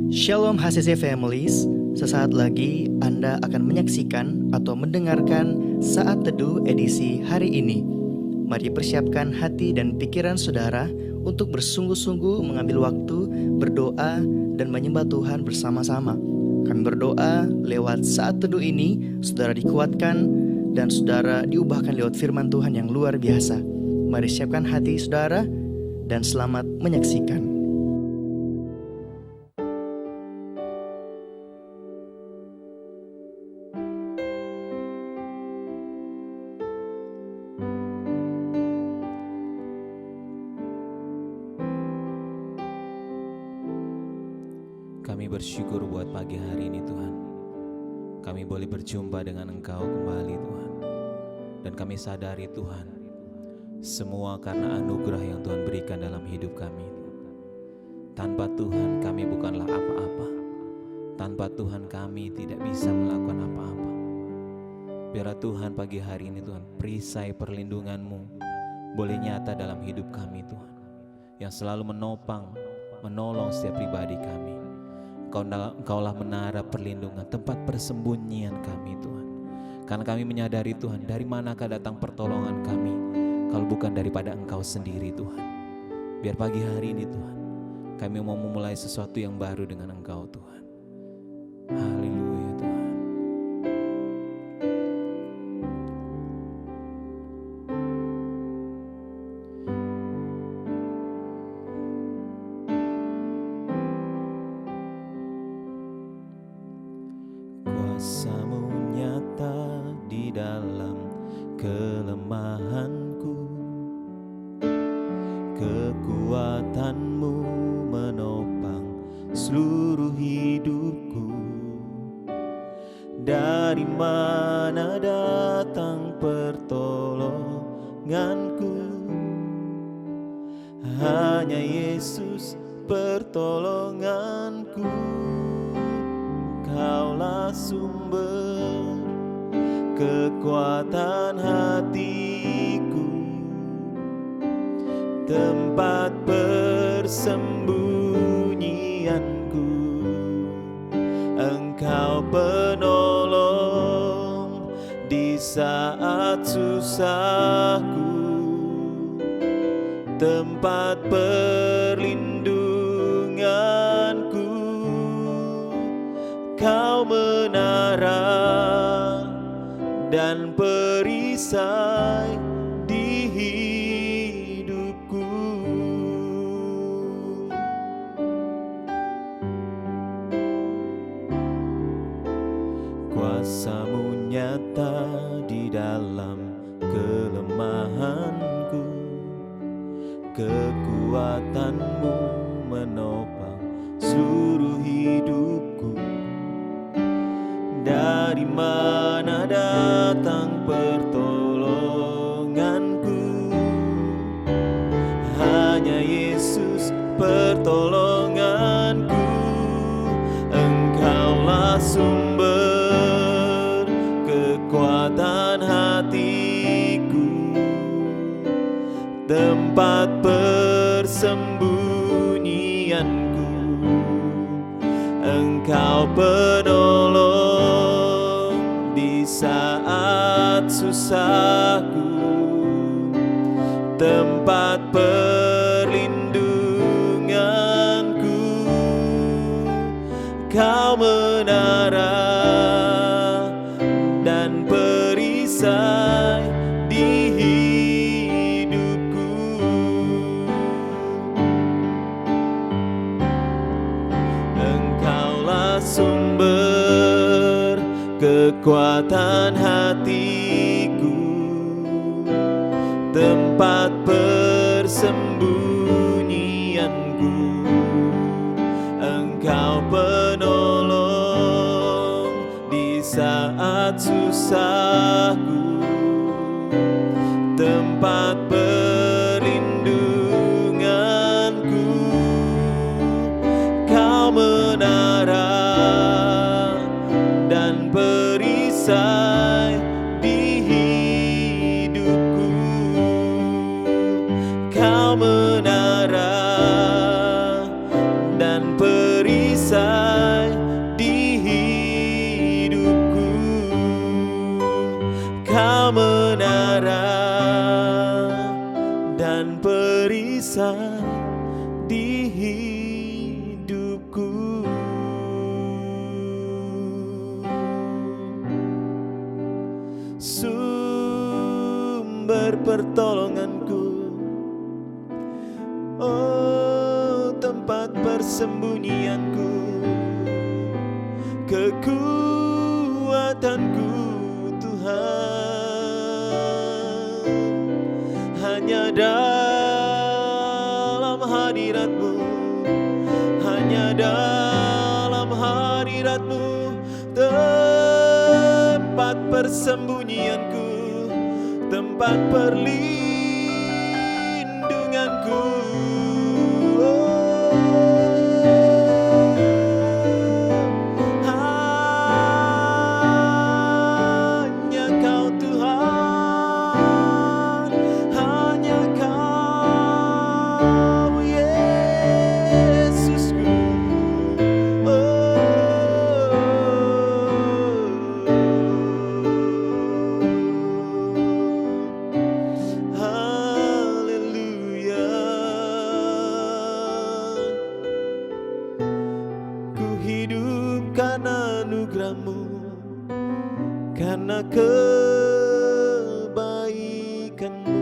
Shalom HCC Families, sesaat lagi Anda akan menyaksikan atau mendengarkan Saat Teduh edisi hari ini. Mari persiapkan hati dan pikiran saudara untuk bersungguh-sungguh mengambil waktu, berdoa, dan menyembah Tuhan bersama-sama. Kami berdoa lewat Saat Teduh ini, saudara dikuatkan dan saudara diubahkan lewat firman Tuhan yang luar biasa. Mari siapkan hati saudara dan selamat menyaksikan. Kami bersyukur buat pagi hari ini Tuhan. Kami boleh berjumpa dengan Engkau kembali Tuhan. Dan kami sadari Tuhan, semua karena anugerah yang Tuhan berikan dalam hidup kami. Tanpa Tuhan kami bukanlah apa-apa. Tanpa Tuhan kami tidak bisa melakukan apa-apa. Biarlah Tuhan pagi hari ini Tuhan, perisai perlindungan-Mu boleh nyata dalam hidup kami Tuhan. Yang selalu menopang, menolong setiap pribadi kami. Engkaulah menara perlindungan, tempat persembunyian kami Tuhan. Karena kami menyadari Tuhan, dari manakah datang pertolongan kami kalau bukan daripada Engkau sendiri Tuhan. Biar pagi hari ini Tuhan, kami mau memulai sesuatu yang baru dengan Engkau Tuhan. Haleluya Tuhan. Kuasa-Mu nyata di dalam kelemahanku, kekuatan-Mu menopang seluruh hidupku. Dari mana datang pertolonganku? Hanya Yesus pertolonganku. Kaulah sumber kekuatan hatiku, tempat persembunyianku. Engkau penolong di saat susahku, tempat perlindunganku. Kau menara dan perisai di hidupku. Kuasa-Mu nyata di dalam kelemahanku, kekuatan-Mu menopang seluruh hidupku. Dari mana datang pertolonganku? Hanya Yesus pertolonganku. Engkaulah sumber kekuatan hatiku, tempat persembunyianku. Engkau penolong di saat susahku, tempat perlindunganku. Kau menara dan perisai di hidupku. Engkaulah sumber kekuatan hatiku, tempat persembunyianku. Engkau penolong di saat susahku, tempat perlindunganku. Kau menara dan perisai di hidupku. Kau menara dan perisai dan perisai di hidupku. Sumber pertolonganku, oh tempat persembunyianku, kekuatanku Tuhan. Hanya dalam hadirat-Mu, hanya dalam hadirat-Mu, tempat persembunyianku, tempat perlindunganku. Hanya Kau Tuhan, hanya Kau Yesusku. Haleluya. Ku hidup karena anugerah-Mu, karena kebaikan-Mu,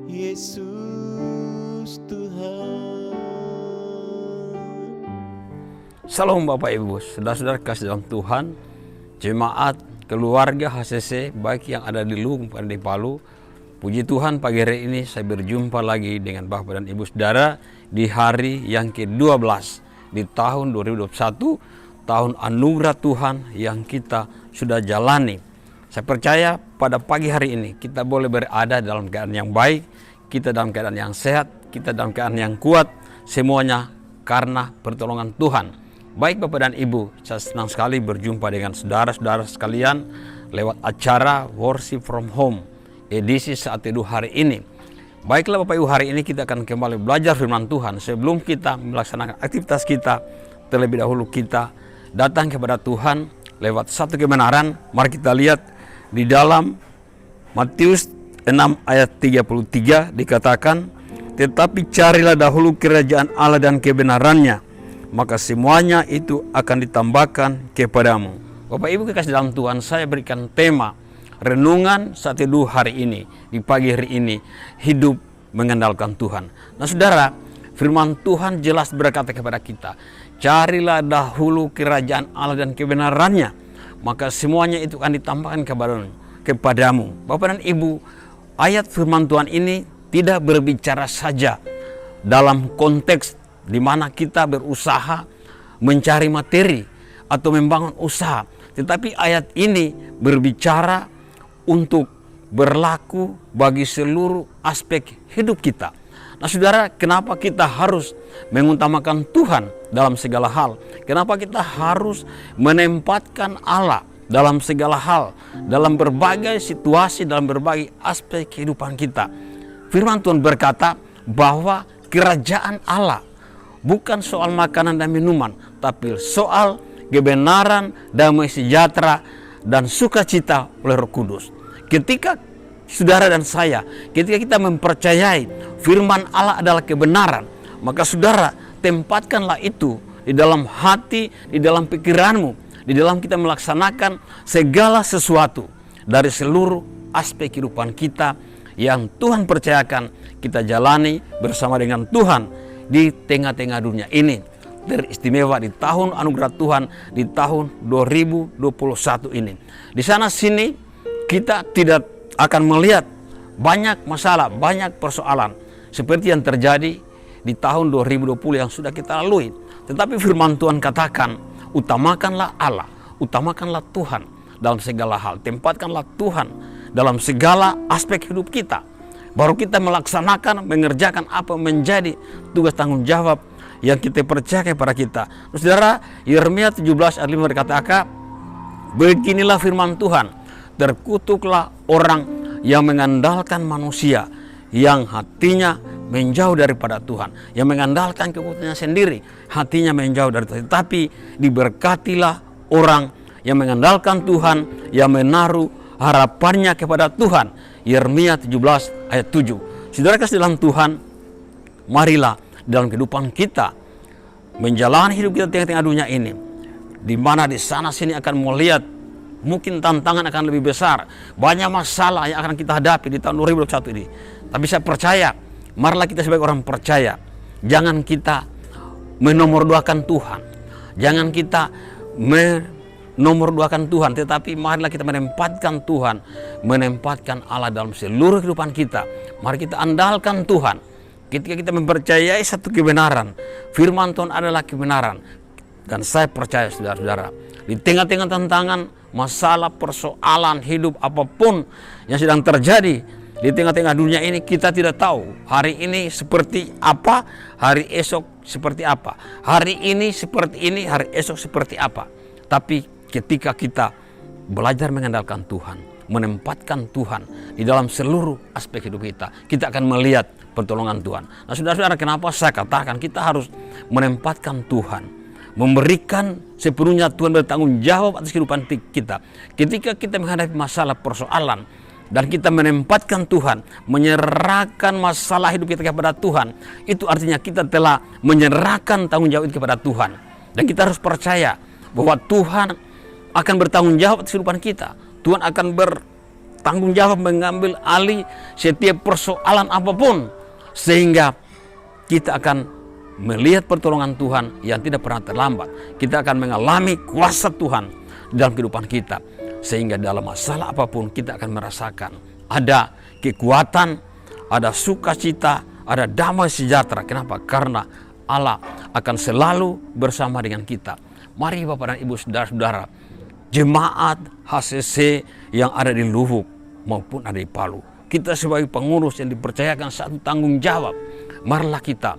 Yesus Tuhan. Salam Bapak Ibu, saudara-saudara kasih dalam Tuhan, jemaat, keluarga HCC, baik yang ada di Luhung maupun di Palu. Puji Tuhan, pagi hari ini saya berjumpa lagi dengan Bapak dan Ibu saudara di hari yang ke-12 di tahun 2021, tahun anugerah Tuhan yang kita sudah jalani. Saya percaya pada pagi hari ini kita boleh berada dalam keadaan yang baik, kita dalam keadaan yang sehat, kita dalam keadaan yang kuat, semuanya karena pertolongan Tuhan. Baik Bapak dan Ibu, saya senang sekali berjumpa dengan saudara-saudara sekalian lewat acara Worship from Home, edisi Saat Teduh hari ini. Baiklah Bapak Ibu, hari ini kita akan kembali belajar firman Tuhan. Sebelum kita melaksanakan aktivitas kita, terlebih dahulu kita datang kepada Tuhan lewat satu kebenaran. Mari kita lihat di dalam Matius 6 ayat 33 dikatakan, tetapi carilah dahulu kerajaan Allah dan kebenarannya, maka semuanya itu akan ditambahkan kepadamu. Bapak Ibu kekasih dalam Tuhan, saya berikan tema renungan Saat Teduh hari ini, di pagi hari ini, hidup mengandalkan Tuhan. Nah saudara, firman Tuhan jelas berkata kepada kita, carilah dahulu kerajaan Allah dan kebenarannya, maka semuanya itu akan ditambahkan kepadamu. Bapak dan Ibu, ayat firman Tuhan ini tidak berbicara saja dalam konteks di mana kita berusaha mencari materi atau membangun usaha, tetapi ayat ini berbicara untuk berlaku bagi seluruh aspek hidup kita. Nah saudara, kenapa kita harus mengutamakan Tuhan dalam segala hal? Kenapa kita harus menempatkan Allah dalam segala hal, dalam berbagai situasi, dalam berbagai aspek kehidupan kita? Firman Tuhan berkata bahwa kerajaan Allah bukan soal makanan dan minuman, tapi soal kebenaran, damai sejahtera, dan sukacita oleh Roh Kudus. Ketika saudara dan saya, ketika kita mempercayai firman Allah adalah kebenaran, maka saudara tempatkanlah itu di dalam hati, di dalam pikiranmu, di dalam kita melaksanakan segala sesuatu dari seluruh aspek kehidupan kita yang Tuhan percayakan kita jalani bersama dengan Tuhan di tengah-tengah dunia ini. Teristimewa di tahun anugerah Tuhan, di tahun 2021 ini. Di sana sini kita tidak akan melihat banyak masalah, banyak persoalan seperti yang terjadi di tahun 2020 yang sudah kita lalui. Tetapi firman Tuhan katakan, utamakanlah Allah, utamakanlah Tuhan dalam segala hal. Tempatkanlah Tuhan dalam segala aspek hidup kita. Baru kita melaksanakan, mengerjakan apa menjadi tugas tanggung jawab yang kita percaya kepada kita. Saudara, Yeremia 17 ayat 5 berkata, beginilah firman Tuhan, terkutuklah orang yang mengandalkan manusia, yang hatinya menjauh daripada Tuhan, yang mengandalkan kekuatannya sendiri, hatinya menjauh dari Tuhan. Tetapi diberkatilah orang yang mengandalkan Tuhan, yang menaruh harapannya kepada Tuhan. Yeremia 17 ayat 7. Saudara kasih dalam Tuhan, marilah dalam kehidupan kita menjalani hidup kita tengah-tengah dunia ini, di mana di sana sini akan melihat mungkin tantangan akan lebih besar, banyak masalah yang akan kita hadapi di tahun 2021 ini. Tapi saya percaya, marilah kita sebagai orang percaya, jangan kita menomorduakan Tuhan, jangan kita menomorduakan Tuhan, tetapi marilah kita menempatkan Tuhan, menempatkan Allah dalam seluruh kehidupan kita. Mari kita andalkan Tuhan. Ketika kita mempercayai satu kebenaran, firman Tuhan adalah kebenaran. Dan saya percaya saudara-saudara, di tengah-tengah tantangan, masalah, persoalan hidup apapun yang sedang terjadi di tengah-tengah dunia ini, kita tidak tahu hari ini seperti apa, hari esok seperti apa. Hari ini seperti ini, hari esok seperti apa. Tapi ketika kita belajar mengandalkan Tuhan, menempatkan Tuhan di dalam seluruh aspek hidup kita, kita akan melihat pertolongan Tuhan. Nah saudara-saudara, kenapa saya katakan kita harus menempatkan Tuhan, memberikan sepenuhnya Tuhan bertanggung jawab atas kehidupan kita. Ketika kita menghadapi masalah persoalan dan kita menempatkan Tuhan, menyerahkan masalah hidup kita kepada Tuhan, itu artinya kita telah menyerahkan tanggung jawab itu kepada Tuhan. Dan kita harus percaya bahwa Tuhan akan bertanggung jawab atas kehidupan kita. Tuhan akan bertanggung jawab mengambil alih setiap persoalan apapun, sehingga kita akan melihat pertolongan Tuhan yang tidak pernah terlambat. Kita akan mengalami kuasa Tuhan dalam kehidupan kita, sehingga dalam masalah apapun kita akan merasakan ada kekuatan, ada sukacita, ada damai sejahtera. Kenapa? Karena Allah akan selalu bersama dengan kita. Mari Bapak dan Ibu, saudara-saudara, jemaat HCC yang ada di Luwuk maupun ada di Palu, kita sebagai pengurus yang dipercayakan satu tanggung jawab. Marilah kita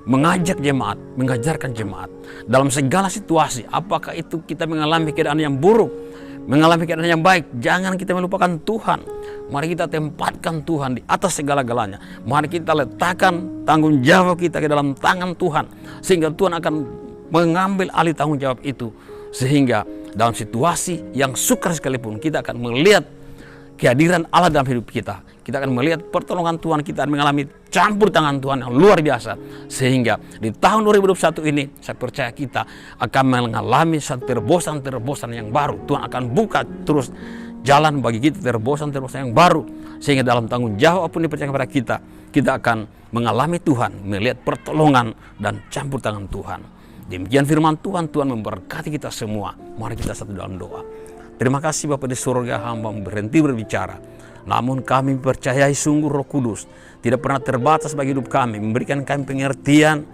mengajak jemaat, mengajarkan jemaat dalam segala situasi. Apakah itu kita mengalami keadaan yang buruk, mengalami keadaan yang baik, jangan kita melupakan Tuhan. Mari kita tempatkan Tuhan di atas segala-galanya. Mari kita letakkan tanggung jawab kita ke dalam tangan Tuhan, sehingga Tuhan akan mengambil alih tanggung jawab itu. Sehingga dalam situasi yang sukar sekalipun, kita akan melihat kehadiran Allah dalam hidup kita. Kita akan melihat pertolongan Tuhan, kita akan mengalami campur tangan Tuhan yang luar biasa. Sehingga di tahun 2021 ini, saya percaya kita akan mengalami satu terobosan-terobosan yang baru. Tuhan akan buka terus jalan bagi kita, terobosan-terobosan yang baru. Sehingga dalam tanggung jawab pun dipercayakan kepada kita, kita akan mengalami Tuhan, melihat pertolongan dan campur tangan Tuhan. Demikian firman Tuhan, Tuhan memberkati kita semua. Mari kita satu dalam doa. Terima kasih Bapa di surga, hamba berhenti berbicara. Namun kami percayai sungguh Roh Kudus tidak pernah terbatas bagi hidup kami, memberikan kami pengertian,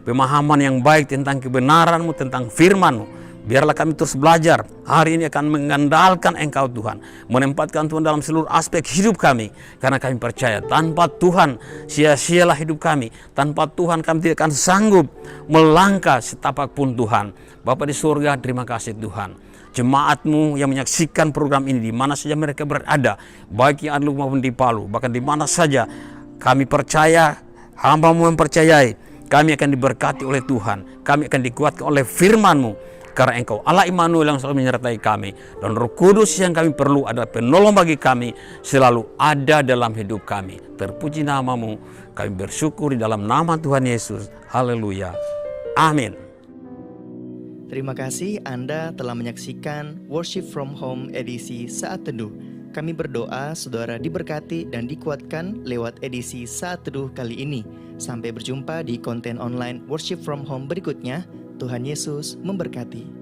pemahaman yang baik tentang kebenaran-Mu, tentang firman-Mu. Biarlah kami terus belajar. Hari ini akan mengandalkan Engkau Tuhan, menempatkan Tuhan dalam seluruh aspek hidup kami. Karena kami percaya tanpa Tuhan sia-sialah hidup kami. Tanpa Tuhan kami tidak akan sanggup melangkah setapak pun Tuhan. Bapa di surga, terima kasih Tuhan. Jemaat-Mu yang menyaksikan program ini di mana saja mereka berada, baik yang ada maupun di Palu, bahkan di mana saja, kami percaya, hamba-Mu mempercayai, kami akan diberkati oleh Tuhan, kami akan dikuatkan oleh firman-Mu, karena Engkau Allah Immanuel yang selalu menyertai kami, dan Roh Kudus yang kami perlu adalah penolong bagi kami, selalu ada dalam hidup kami. Terpuji nama-Mu, kami bersyukur di dalam nama Tuhan Yesus. Haleluya. Amin. Terima kasih Anda telah menyaksikan Worship from Home edisi Saat Teduh. Kami berdoa saudara diberkati dan dikuatkan lewat edisi Saat Teduh kali ini. Sampai berjumpa di konten online Worship from Home berikutnya. Tuhan Yesus memberkati.